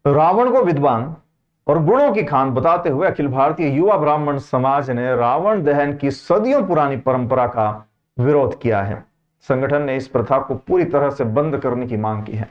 रावण को विद्वान और गुणों की खान बताते हुए अखिल भारतीय युवा ब्राह्मण समाज ने रावण दहन की सदियों पुरानी परंपरा का विरोध किया है। संगठन ने इस प्रथा को पूरी तरह से बंद करने की मांग की है।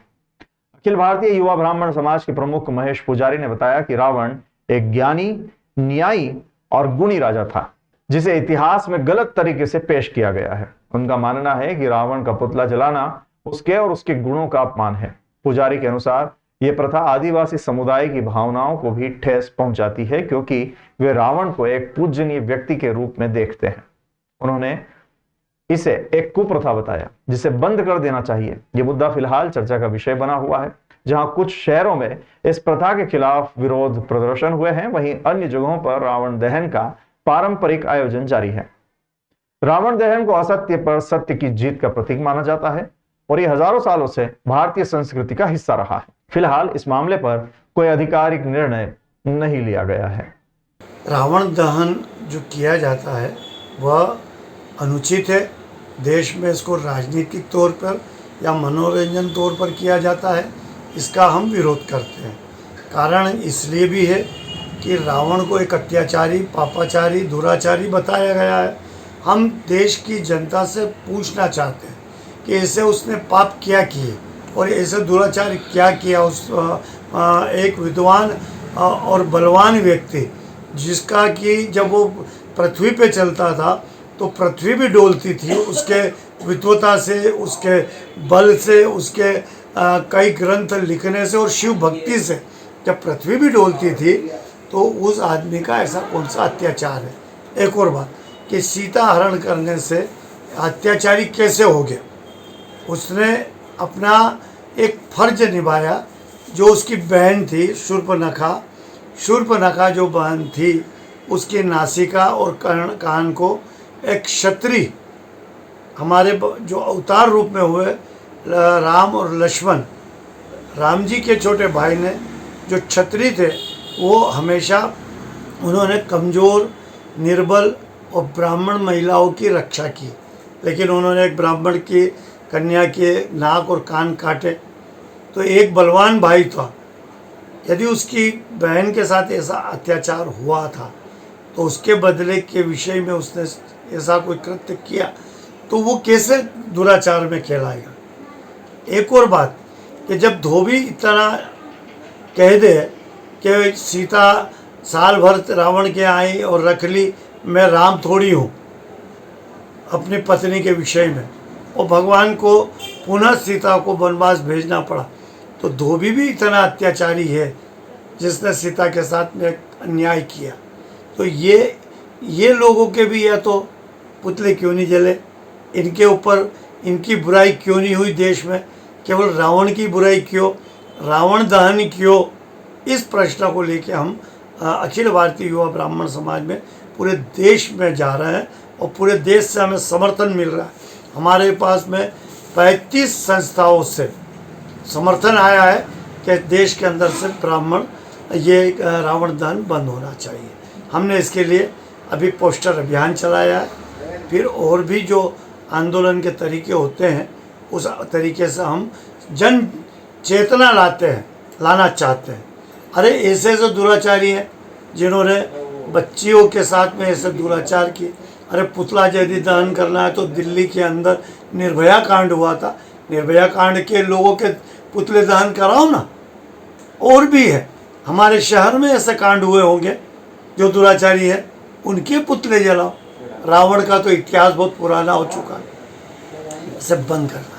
अखिल भारतीय युवा ब्राह्मण समाज के प्रमुख महेश पुजारी ने बताया कि रावण एक ज्ञानी, न्यायी और गुणी राजा था, जिसे इतिहास में गलत तरीके से पेश किया गया है। उनका मानना है कि रावण का पुतला जलाना उसके और उसके गुणों का अपमान है। पुजारी के अनुसार यह प्रथा आदिवासी समुदाय की भावनाओं को भी ठेस पहुंचाती है, क्योंकि वे रावण को एक पूजनीय व्यक्ति के रूप में देखते हैं। उन्होंने इसे एक कुप्रथा बताया जिसे बंद कर देना चाहिए। यह मुद्दा फिलहाल चर्चा का विषय बना हुआ है। जहां कुछ शहरों में इस प्रथा के खिलाफ विरोध प्रदर्शन हुए हैं, वहीं अन्य जगहों पर रावण दहन का पारंपरिक आयोजन जारी है। रावण दहन को असत्य पर सत्य की जीत का प्रतीक माना जाता है और यह हजारों सालों से भारतीय संस्कृति का हिस्सा रहा है। फिलहाल इस मामले पर कोई आधिकारिक निर्णय नहीं लिया गया है। रावण दहन जो किया जाता है वह अनुचित है। देश में इसको राजनीतिक तौर पर या मनोरंजन तौर पर किया जाता है, इसका हम विरोध करते हैं। कारण इसलिए भी है कि रावण को एक अत्याचारी, पापाचारी, दुराचारी बताया गया है। हम देश की जनता से पूछना चाहते हैं कि ऐसे उसने पाप क्या किए और ऐसे दुराचार क्या किया। उस एक विद्वान और बलवान व्यक्ति, जिसका कि जब वो पृथ्वी पे चलता था तो पृथ्वी भी डोलती थी उसके विद्वता से, उसके बल से, उसके कई ग्रंथ लिखने से और शिव भक्ति से जब पृथ्वी भी डोलती थी, तो उस आदमी का ऐसा कौन सा अत्याचार है। एक और बात कि सीता हरण करने से अत्याचारी कैसे हो गया। उसने अपना एक फर्ज निभाया। जो उसकी बहन थी शूर्पणखा जो बहन थी, उसकी नासिका और कान को एक क्षत्रिय, हमारे जो अवतार रूप में हुए राम और लक्ष्मण, राम जी के छोटे भाई ने, जो क्षत्रिय थे, वो हमेशा उन्होंने कमज़ोर, निर्बल और ब्राह्मण महिलाओं की रक्षा की। लेकिन उन्होंने एक ब्राह्मण की कन्या के नाक और कान काटे। तो एक बलवान भाई था, यदि उसकी बहन के साथ ऐसा अत्याचार हुआ था तो उसके बदले के विषय में उसने ऐसा कोई कृत्य किया तो वो कैसे दुराचार में कहलाएगा। एक और बात कि जब धोबी इतना कह दे कि सीता साल भर रावण के आई और रख ली, मैं राम थोड़ी हूँ अपनी पत्नी के विषय में, और भगवान को पुनः सीता को वनवास भेजना पड़ा, तो धोबी भी इतना अत्याचारी है जिसने सीता के साथ में अन्याय किया। तो ये लोगों के भी या तो पुतले क्यों नहीं जले, इनके ऊपर इनकी बुराई क्यों नहीं हुई देश में, केवल रावण की बुराई क्यों, रावण दहन क्यों। इस प्रश्न को लेकर हम अखिल भारतीय युवा ब्राह्मण समाज में पूरे देश में जा रहे हैं और पूरे देश से हमें समर्थन मिल रहा है। हमारे पास में 35 संस्थाओं से समर्थन आया है कि देश के अंदर से ब्राह्मण ये रावण दहन बंद होना चाहिए। हमने इसके लिए अभी पोस्टर अभियान चलाया है। फिर और भी जो आंदोलन के तरीके होते हैं उस तरीके से हम जन चेतना लाना चाहते हैं। अरे ऐसे ऐसे दुराचारी हैं जिन्होंने बच्चियों के साथ में ऐसे दुराचार किए। अरे पुतला यदि दहन करना है तो दिल्ली के अंदर निर्भया कांड हुआ था, निर्भया कांड के लोगों के पुतले दहन कराओ ना। और भी है, हमारे शहर में ऐसे कांड हुए होंगे जो दुराचारी है, उनके पुतले जलाओ। रावण का तो इतिहास बहुत पुराना हो चुका है, इसे बंद करना।